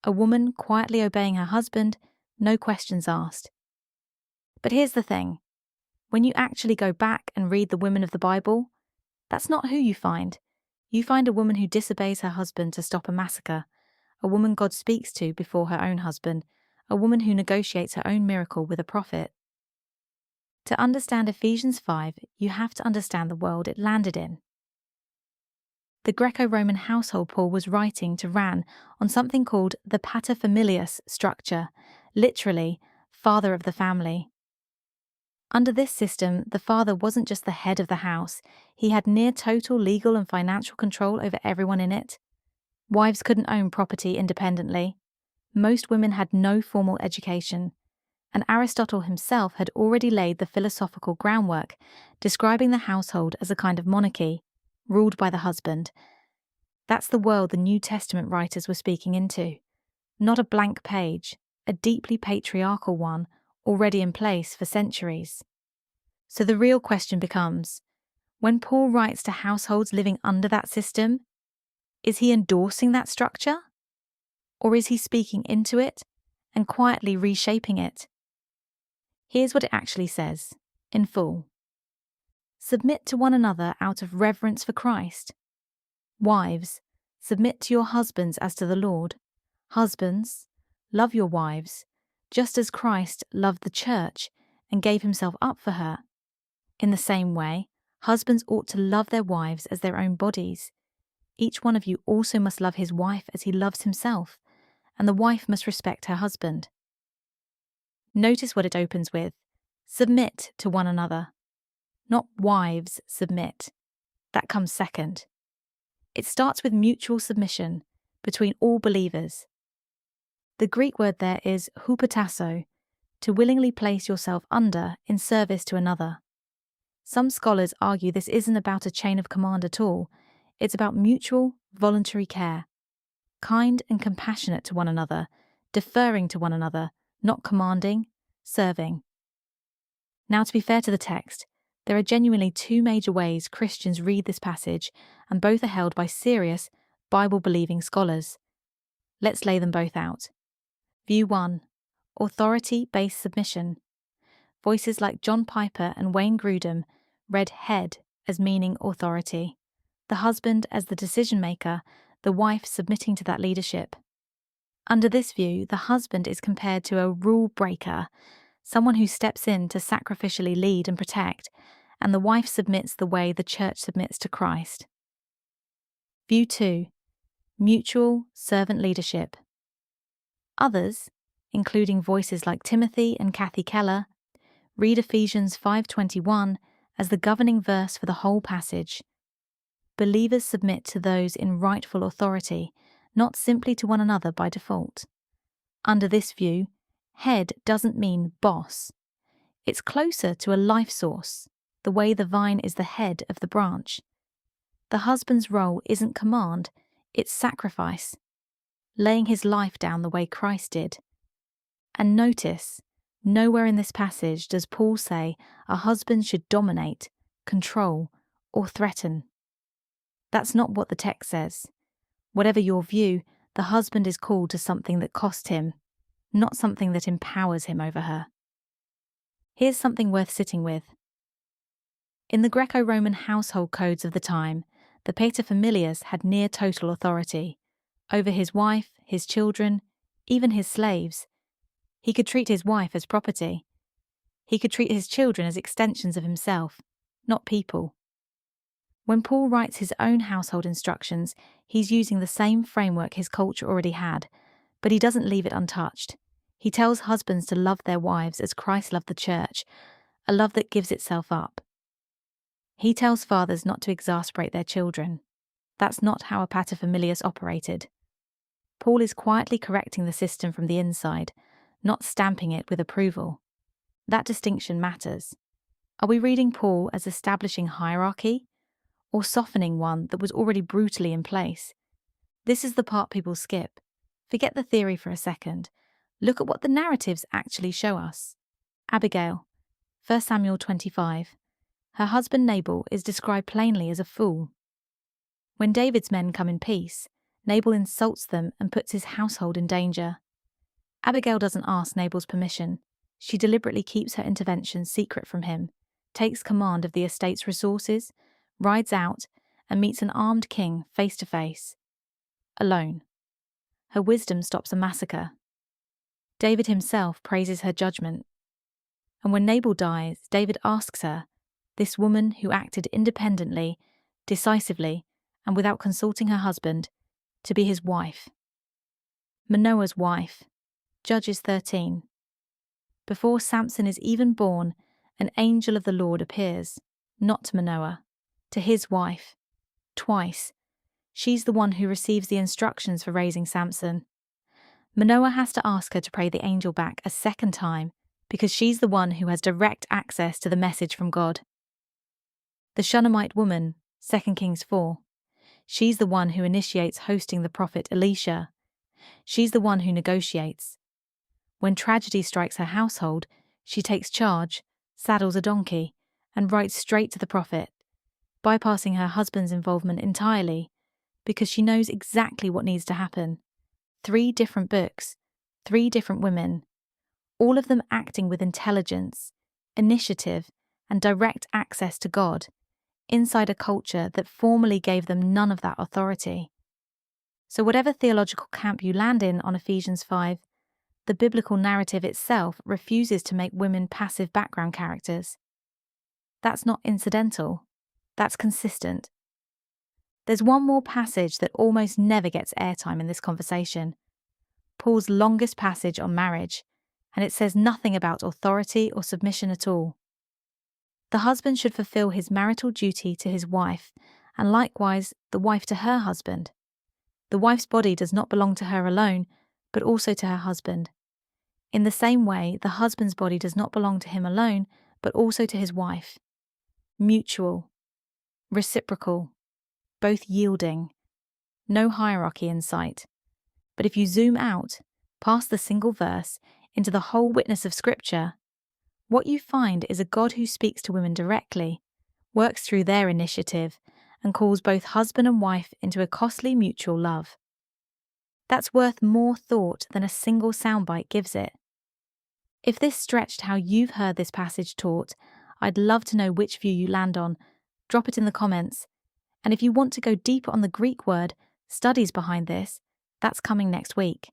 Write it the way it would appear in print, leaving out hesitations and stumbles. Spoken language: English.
a woman quietly obeying her husband, no questions asked. But here's the thing. When you actually go back and read the women of the Bible, that's not who you find. You find a woman who disobeys her husband to stop a massacre, a woman God speaks to before her own husband, a woman who negotiates her own miracle with a prophet. To understand Ephesians 5, you have to understand the world it landed in. The Greco-Roman household Paul was writing to ran on something called the paterfamilias structure, literally, father of the family. Under this system, the father wasn't just the head of the house, he had near total legal and financial control over everyone in it. Wives couldn't own property independently. Most women had no formal education, and Aristotle himself had already laid the philosophical groundwork, describing the household as a kind of monarchy, ruled by the husband. That's the world the New Testament writers were speaking into. Not a blank page, a deeply patriarchal one, already in place for centuries. So the real question becomes, when Paul writes to households living under that system, is he endorsing that structure? Or is he speaking into it and quietly reshaping it? Here's what it actually says, in full. Submit to one another out of reverence for Christ. Wives, submit to your husbands as to the Lord. Husbands, love your wives, just as Christ loved the church and gave himself up for her. In the same way, husbands ought to love their wives as their own bodies. Each one of you also must love his wife as he loves himself, and the wife must respect her husband. Notice what it opens with. Submit to one another. Not wives submit. That comes second. It starts with mutual submission between all believers. The Greek word there is hupotasso, to willingly place yourself under in service to another. Some scholars argue this isn't about a chain of command at all. It's about mutual, voluntary care. Kind and compassionate to one another, deferring to one another, not commanding, serving. Now, to be fair to the text, there are genuinely two major ways Christians read this passage, and both are held by serious, Bible-believing scholars. Let's lay them both out. View 1. Authority-based submission. Voices like John Piper and Wayne Grudem read head as meaning authority, the husband as the decision-maker, the wife submitting to that leadership. Under this view, the husband is compared to a rule breaker, someone who steps in to sacrificially lead and protect, and the wife submits the way the church submits to Christ. View 2. Mutual servant leadership. Others, including voices like Timothy and Kathy Keller, read Ephesians 5:21 as the governing verse for the whole passage. Believers submit to those in rightful authority, not simply to one another by default. Under this view, head doesn't mean boss. It's closer to a life source, the way the vine is the head of the branch. The husband's role isn't command, it's sacrifice, laying his life down the way Christ did. And notice, nowhere in this passage does Paul say a husband should dominate, control, or threaten. That's not what the text says. Whatever your view, the husband is called to something that costs him, not something that empowers him over her. Here's something worth sitting with. In the Greco-Roman household codes of the time, the paterfamilias had near total authority over his wife, his children, even his slaves. He could treat his wife as property. He could treat his children as extensions of himself, not people. When Paul writes his own household instructions, he's using the same framework his culture already had, but he doesn't leave it untouched. He tells husbands to love their wives as Christ loved the church, a love that gives itself up. He tells fathers not to exasperate their children. That's not how a paterfamilias operated. Paul is quietly correcting the system from the inside, not stamping it with approval. That distinction matters. Are we reading Paul as establishing hierarchy, or softening one that was already brutally in place? This is the part people skip. Forget the theory for a second. Look at what the narratives actually show us. Abigail, 1 Samuel 25. Her husband Nabal is described plainly as a fool. When David's men come in peace, Nabal insults them and puts his household in danger. Abigail doesn't ask Nabal's permission. She deliberately keeps her intervention secret from him, takes command of the estate's resources, rides out, and meets an armed king face to face, alone. Her wisdom stops a massacre. David himself praises her judgment. And when Nabal dies, David asks her, this woman who acted independently, decisively, and without consulting her husband, to be his wife. Manoah's wife. Judges 13. Before Samson is even born, an angel of the Lord appears, not to Manoah, to his wife. Twice. She's the one who receives the instructions for raising Samson. Manoah has to ask her to pray the angel back a second time because she's the one who has direct access to the message from God. The Shunammite woman, 2 Kings 4. She's the one who initiates hosting the prophet Elisha. She's the one who negotiates. When tragedy strikes her household, she takes charge, saddles a donkey, and writes straight to the prophet, bypassing her husband's involvement entirely, because she knows exactly what needs to happen. 3 different books, 3 different women, all of them acting with intelligence, initiative, and direct access to God, inside a culture that formerly gave them none of that authority. So whatever theological camp you land in on Ephesians 5, the biblical narrative itself refuses to make women passive background characters. That's not incidental. That's consistent. There's one more passage that almost never gets airtime in this conversation. Paul's longest passage on marriage, and it says nothing about authority or submission at all. The husband should fulfill his marital duty to his wife, and likewise the wife to her husband. The wife's body does not belong to her alone, but also to her husband. In the same way, the husband's body does not belong to him alone, but also to his wife. Mutual, reciprocal, both yielding. No hierarchy in sight. But if you zoom out, past the single verse, into the whole witness of Scripture, what you find is a God who speaks to women directly, works through their initiative, and calls both husband and wife into a costly mutual love. That's worth more thought than a single soundbite gives it. If this stretched how you've heard this passage taught, I'd love to know which view you land on. Drop it in the comments. And if you want to go deeper on the Greek word, studies behind this, that's coming next week.